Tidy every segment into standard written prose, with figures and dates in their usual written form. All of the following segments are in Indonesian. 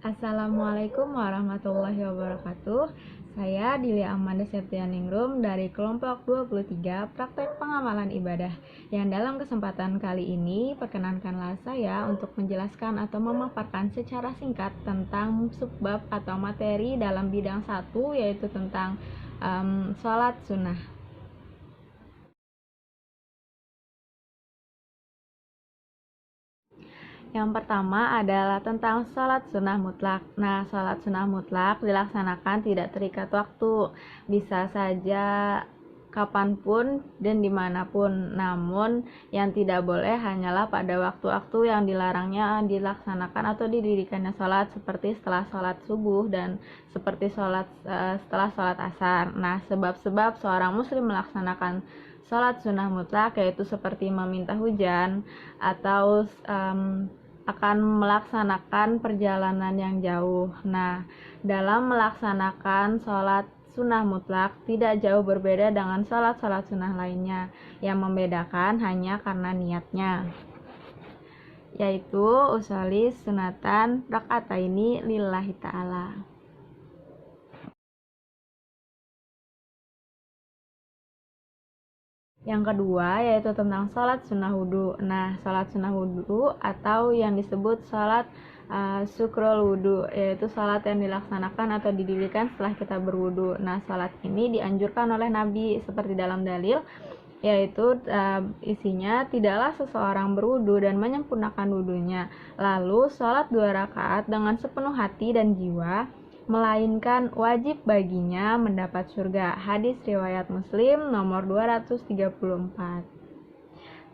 Assalamualaikum warahmatullahi wabarakatuh. Saya Dilia Amanda Septianingrum dari kelompok 23 Praktek Pengamalan Ibadah. Yang dalam kesempatan kali ini, perkenankanlah saya untuk menjelaskan atau memaparkan secara singkat tentang subbab atau materi dalam bidang 1, yaitu tentang sholat sunnah. Yang pertama adalah tentang sholat sunnah mutlak. Nah, sholat sunnah mutlak dilaksanakan tidak terikat waktu, bisa saja kapanpun dan dimanapun. Namun, yang tidak boleh hanyalah pada waktu-waktu yang dilarangnya dilaksanakan atau didirikannya sholat, seperti setelah sholat subuh dan seperti setelah sholat asar. Nah, sebab-sebab seorang muslim melaksanakan sholat sunnah mutlak yaitu seperti meminta hujan atau akan melaksanakan perjalanan yang jauh. Nah, dalam melaksanakan sholat sunnah mutlak tidak jauh berbeda dengan sholat-sholat sunnah lainnya. Yang membedakan hanya karena niatnya, yaitu usolli sunatan rakaataini lillahi ta'ala. Yang kedua yaitu tentang sholat sunnah wudhu. Nah, sholat sunnah wudhu atau yang disebut sholat syukrul wudhu, yaitu sholat yang dilaksanakan atau didirikan setelah kita berwudhu. Nah, sholat ini dianjurkan oleh Nabi seperti dalam dalil, yaitu isinya tidaklah seseorang berwudhu dan menyempurnakan wudhunya lalu sholat 2 rakaat dengan sepenuh hati dan jiwa, melainkan wajib baginya mendapat surga. Hadis riwayat Muslim nomor 234.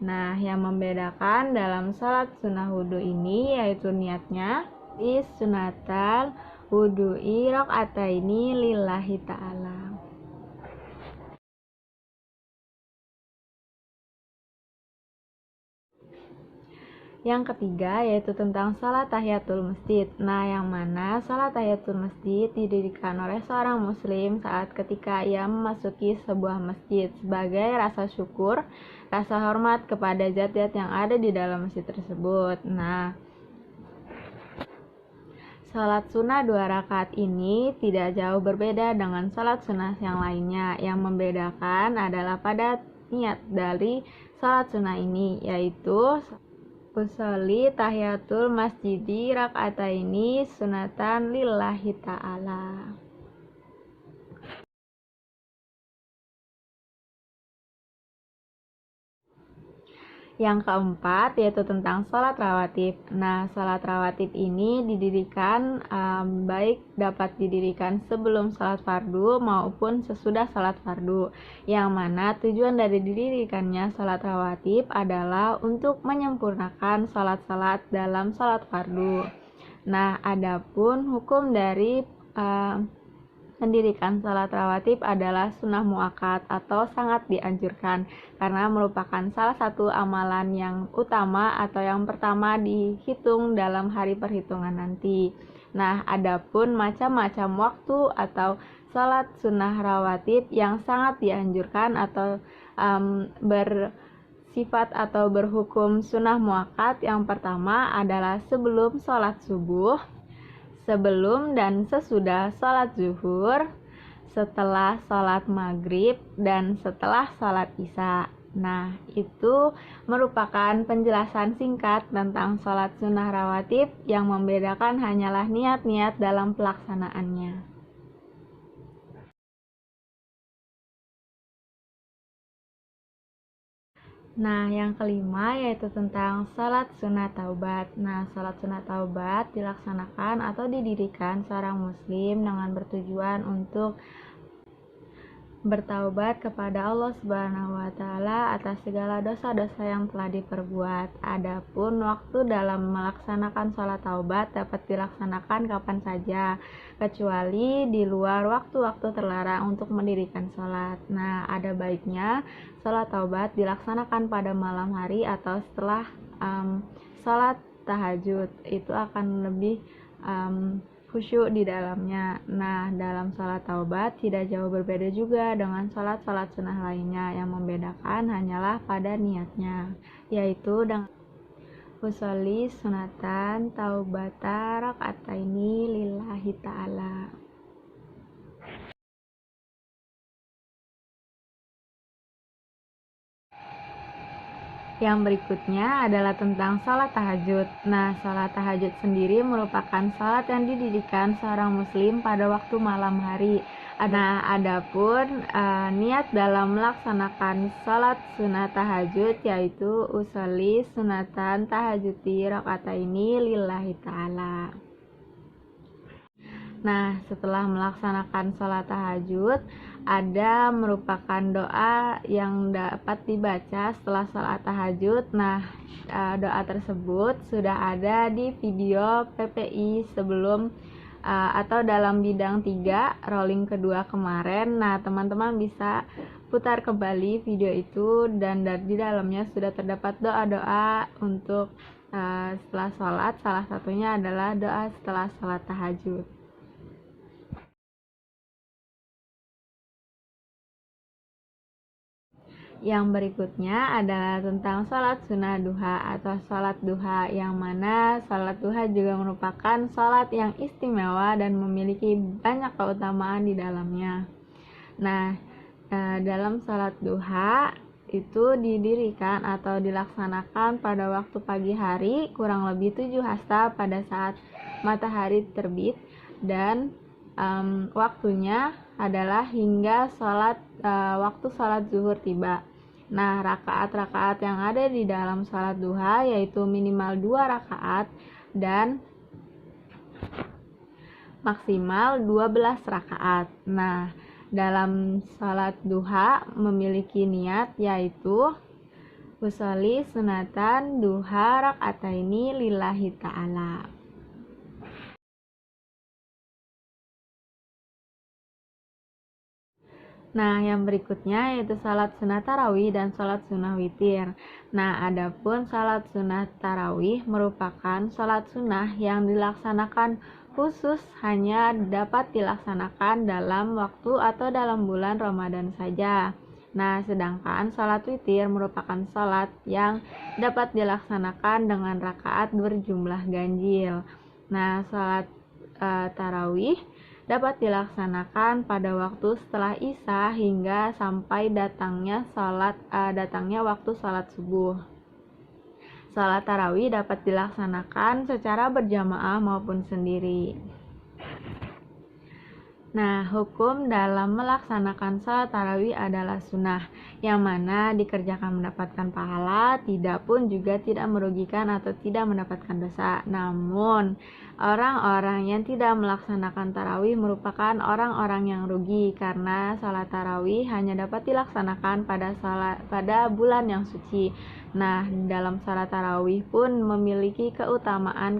Nah, yang membedakan dalam sholat sunnah wudhu ini yaitu niatnya is sunatal wudhu'i rakaataini lillahi ta'ala. Yang ketiga yaitu tentang salat tahiyatul masjid. Nah, yang mana salat tahiyatul masjid didirikan oleh seorang muslim saat ketika ia memasuki sebuah masjid sebagai rasa syukur, rasa hormat kepada zat-zat yang ada di dalam masjid tersebut. Nah, salat sunnah 2 rakaat ini tidak jauh berbeda dengan salat sunnah yang lainnya. Yang membedakan adalah pada niat dari salat sunnah ini, yaitu usolli tahiyatul masjidi rakaataini sunatan lillahi ta'ala. Yang keempat yaitu tentang sholat rawatib. Nah, sholat rawatib ini didirikan baik dapat didirikan sebelum sholat fardu maupun sesudah sholat fardu. Yang mana tujuan dari didirikannya sholat rawatib adalah untuk menyempurnakan sholat-sholat dalam sholat fardu. Nah, adapun hukum dari mendirikan sholat rawatib adalah sunnah muakkad atau sangat dianjurkan karena merupakan salah satu amalan yang utama atau yang pertama dihitung dalam hari perhitungan nanti. Nah, adapun macam-macam waktu atau sholat sunnah rawatib yang sangat dianjurkan atau bersifat atau berhukum sunnah muakkad, yang pertama adalah sebelum sholat subuh, sebelum dan sesudah sholat zuhur, setelah sholat maghrib, dan setelah sholat isya. Nah, itu merupakan penjelasan singkat tentang sholat sunnah rawatib. Yang membedakan hanyalah niat-niat dalam pelaksanaannya. Nah, yang kelima yaitu tentang sholat sunat taubat. Nah, sholat sunat taubat dilaksanakan atau didirikan seorang muslim dengan bertujuan untuk bertaubat kepada Allah Subhanahu wa Ta'ala atas segala dosa-dosa yang telah diperbuat. Adapun waktu dalam melaksanakan sholat taubat dapat dilaksanakan kapan saja, kecuali di luar waktu-waktu terlarang untuk mendirikan sholat. Nah, ada baiknya sholat taubat dilaksanakan pada malam hari atau setelah sholat tahajud. Itu akan lebih khusyuk di dalamnya. Nah, dalam sholat taubat tidak jauh berbeda juga dengan sholat-sholat sunnah lainnya. Yang membedakan hanyalah pada niatnya, yaitu dengan Usolli sunatan taubata raka'ataini lillahi ta'ala. Yang berikutnya adalah tentang sholat tahajud. Nah, sholat tahajud sendiri merupakan sholat yang didirikan seorang muslim pada waktu malam hari. Nah, adapun niat dalam melaksanakan sholat sunat tahajud yaitu usolli sunatan tahajuti raka'ataini lillahi ta'ala. Nah, setelah melaksanakan sholat tahajud, ada merupakan doa yang dapat dibaca setelah sholat tahajud. Nah, doa tersebut sudah ada di video PPI sebelum atau dalam bidang 3 rolling kedua kemarin. Nah, teman-teman bisa putar kembali video itu dan di dalamnya sudah terdapat doa-doa untuk setelah sholat. Salah satunya adalah doa setelah sholat tahajud. Yang berikutnya adalah tentang sholat sunnah duha atau sholat duha, yang mana sholat duha juga merupakan sholat yang istimewa dan memiliki banyak keutamaan di dalamnya. Nah, dalam sholat duha itu didirikan atau dilaksanakan pada waktu pagi hari kurang lebih 7 hasta pada saat matahari terbit, dan waktunya adalah hingga waktu sholat zuhur tiba. Nah, rakaat-rakaat yang ada di dalam sholat duha yaitu minimal 2 rakaat dan maksimal 12 rakaat. Nah, dalam sholat duha memiliki niat yaitu usolli sunatan duha raka'ataini lillahi ta'ala. Nah, yang berikutnya yaitu salat sunat tarawih dan salat sunnah witir. Nah, adapun salat sunat tarawih merupakan salat sunnah yang dilaksanakan khusus hanya dapat dilaksanakan dalam waktu atau dalam bulan Ramadan saja. Nah, sedangkan salat witir merupakan salat yang dapat dilaksanakan dengan rakaat berjumlah ganjil. Nah, salat tarawih dapat dilaksanakan pada waktu setelah Isya hingga sampai datangnya waktu salat subuh. Salat tarawih dapat dilaksanakan secara berjamaah maupun sendiri. Nah, hukum dalam melaksanakan salat tarawih adalah sunnah, yang mana dikerjakan mendapatkan pahala, tidak pun juga tidak merugikan atau tidak mendapatkan dosa. Namun, orang-orang yang tidak melaksanakan tarawih merupakan orang-orang yang rugi, karena salat tarawih hanya dapat dilaksanakan pada bulan yang suci. Nah, dalam salat tarawih pun memiliki keutamaan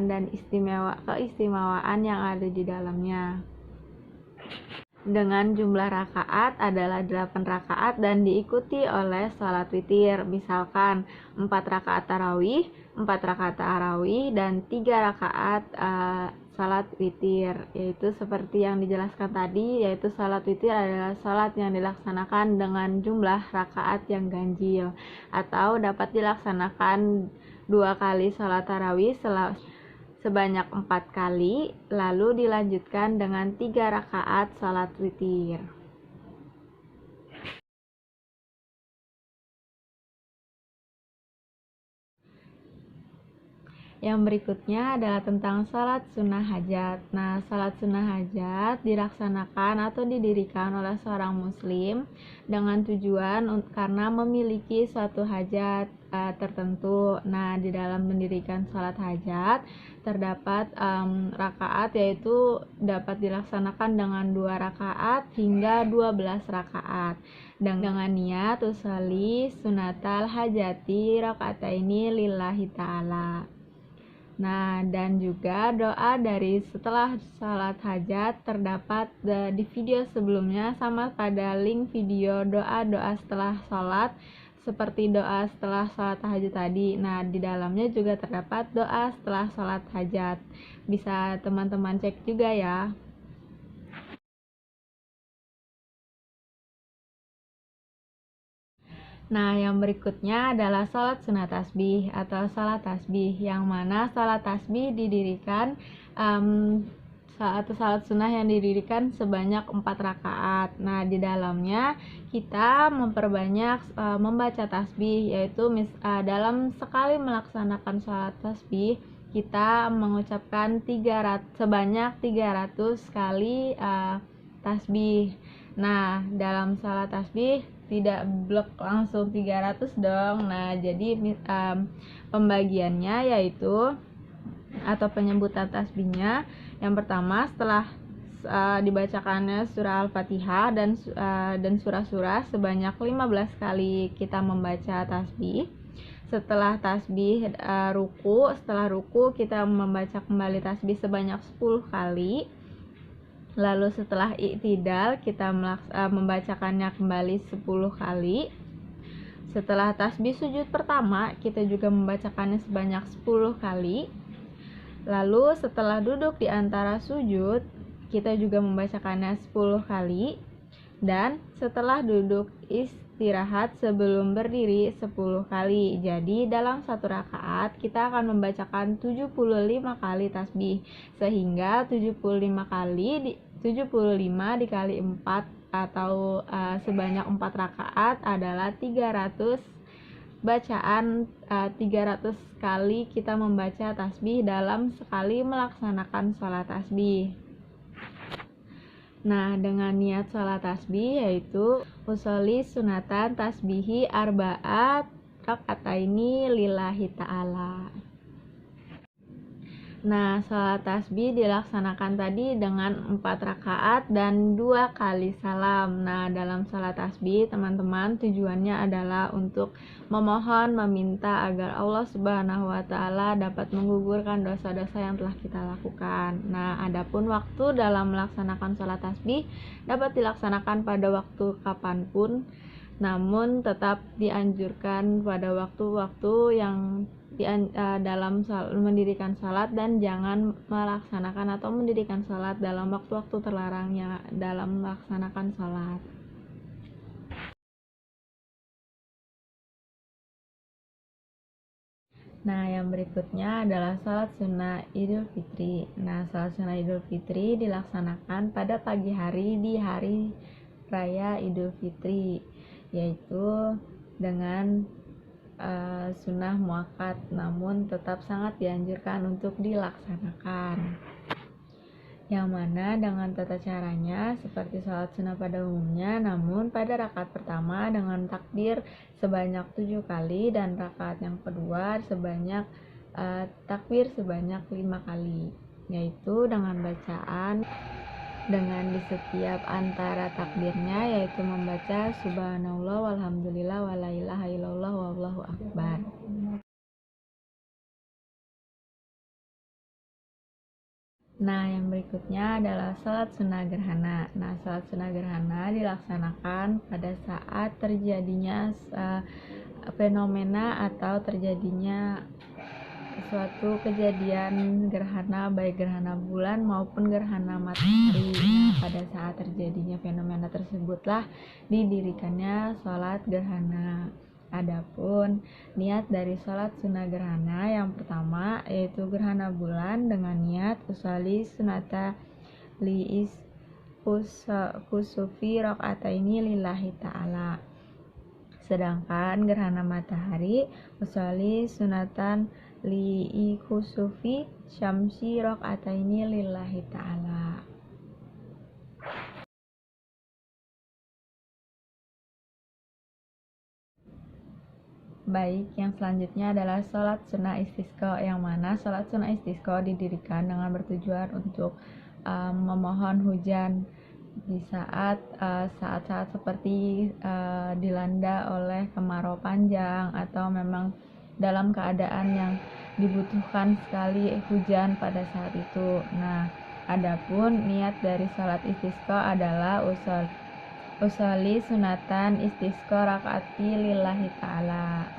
dan keistimewaan yang ada di dalamnya. Dengan jumlah rakaat adalah 8 rakaat dan diikuti oleh salat witir. Misalkan 4 rakaat tarawih, 4 rakaat tarawih dan 3 rakaat salat witir. Yaitu seperti yang dijelaskan tadi, yaitu salat witir adalah salat yang dilaksanakan dengan jumlah rakaat yang ganjil, atau dapat dilaksanakan 2 kali salat tarawih sebanyak 4 kali, lalu dilanjutkan dengan 3 rakaat salat witir. Yang berikutnya adalah tentang salat sunnah hajat. Nah, salat sunnah hajat dilaksanakan atau didirikan oleh seorang muslim dengan tujuan karena memiliki suatu hajat tertentu. Nah, di dalam mendirikan salat hajat terdapat rakaat, yaitu dapat dilaksanakan dengan 2 rakaat hingga 12 rakaat. Dengan niat usolli sunatal hajati raka'ataini lillahi ta'ala. Nah, dan juga doa dari setelah salat hajat terdapat di video sebelumnya, sama pada link video doa-doa setelah salat seperti doa setelah salat tahajud tadi. Nah, di dalamnya juga terdapat doa setelah salat hajat. Bisa teman-teman cek juga ya. Nah, yang berikutnya adalah sholat sunat tasbih atau sholat tasbih, yang mana sholat tasbih didirikan atau sholat sunnah yang didirikan sebanyak 4 rakaat. Nah, di dalamnya kita memperbanyak membaca tasbih, yaitu dalam sekali melaksanakan sholat tasbih kita mengucapkan sebanyak 300 kali tasbih. Nah, dalam sholat tasbih tidak blok langsung 300 dong. Nah, jadi pembagiannya yaitu atau penyebutan tasbihnya, yang pertama setelah dibacakannya surah Al-Fatihah dan surah-surah sebanyak 15 kali kita membaca tasbih. Setelah tasbih setelah ruku kita membaca kembali tasbih sebanyak 10 kali. Lalu setelah i'tidal kita membacakannya kembali 10 kali. Setelah tasbih sujud pertama kita juga membacakannya sebanyak 10 kali. Lalu setelah duduk di antara sujud kita juga membacakannya 10 kali. Dan setelah duduk istirahat sebelum berdiri 10 kali. Jadi dalam satu rakaat kita akan membacakan 75 kali tasbih, sehingga 75 dikali 4 atau sebanyak 4 rakaat adalah 300 bacaan. 300 kali kita membaca tasbih dalam sekali melaksanakan sholat tasbih. Nah, dengan niat sholat tasbih yaitu usolli sunatan tasbihi arba'at rakaataini lillahi ta'ala. Nah, sholat tasbih dilaksanakan tadi dengan 4 rakaat dan 2 kali salam. Nah, dalam sholat tasbih teman-teman tujuannya adalah untuk memohon, meminta agar Allah Subhanahu wa Ta'ala dapat menggugurkan dosa-dosa yang telah kita lakukan. Nah, adapun waktu dalam melaksanakan sholat tasbih dapat dilaksanakan pada waktu kapanpun, namun tetap dianjurkan pada waktu-waktu yang dalam mendirikan salat, dan jangan melaksanakan atau mendirikan salat dalam waktu-waktu terlarangnya dalam melaksanakan salat. Nah, yang berikutnya adalah salat sunnah Idul Fitri. Nah, salat sunnah Idul Fitri dilaksanakan pada pagi hari di hari raya Idul Fitri, yaitu dengan sunnah muakkad, namun tetap sangat dianjurkan untuk dilaksanakan, yang mana dengan tata caranya seperti sholat sunnah pada umumnya, namun pada rakaat pertama dengan takbir sebanyak 7 kali dan rakaat yang kedua sebanyak takbir sebanyak 5 kali, yaitu dengan bacaan dengan di setiap antara takbirnya yaitu membaca subhanallah walhamdulillah wala ilaha illallah wallahu akbar. Nah, yang berikutnya adalah salat sunnah gerhana. Nah, salat sunnah gerhana dilaksanakan pada saat terjadinya fenomena atau terjadinya suatu kejadian gerhana, baik gerhana bulan maupun gerhana matahari. Nah, pada saat terjadinya fenomena tersebutlah didirikannya sholat gerhana. Adapun niat dari sholat sunnah gerhana yang pertama yaitu gerhana bulan dengan niat usolli sunata liis kusufi rakaataini lillahi ta'ala. Sedangkan gerhana matahari usolli sunatan li khusufi syamsi rakaataini lillahi ta'ala. Baik, yang selanjutnya adalah sholat sunnah istisqa, yang mana sholat sunnah istisqa didirikan dengan bertujuan untuk memohon hujan di saat-saat seperti dilanda oleh kemarau panjang atau memang dalam keadaan yang dibutuhkan sekali hujan pada saat itu. Nah, adapun niat dari salat istisqa adalah usolli sunatan istisqa rakaati lillahi ta'ala.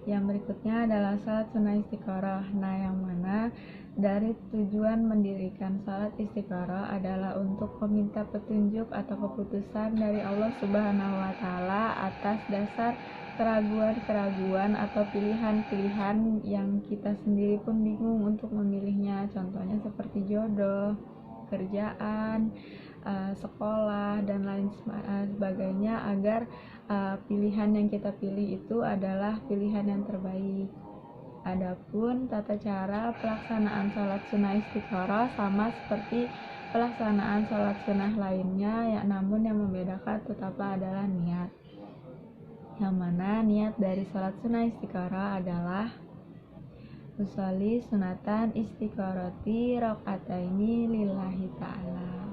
Yang berikutnya adalah salat sunnah istiqoroh. Nah, yang mana Dari tujuan mendirikan salat istikharah adalah untuk meminta petunjuk atau keputusan dari Allah Subhanahu wa Ta'ala atas dasar keraguan-keraguan atau pilihan-pilihan yang kita sendiri pun bingung untuk memilihnya. Contohnya seperti jodoh, kerjaan, sekolah, dan lain sebagainya, agar pilihan yang kita pilih itu adalah pilihan yang terbaik. Adapun tata cara pelaksanaan sholat sunnah istikharah sama seperti pelaksanaan sholat sunnah lainnya, namun yang membedakan tetaplah adalah niat. Yang mana niat dari sholat sunnah istikharah adalah usolli sunatan istikharati rakaataini lillahi ta'ala.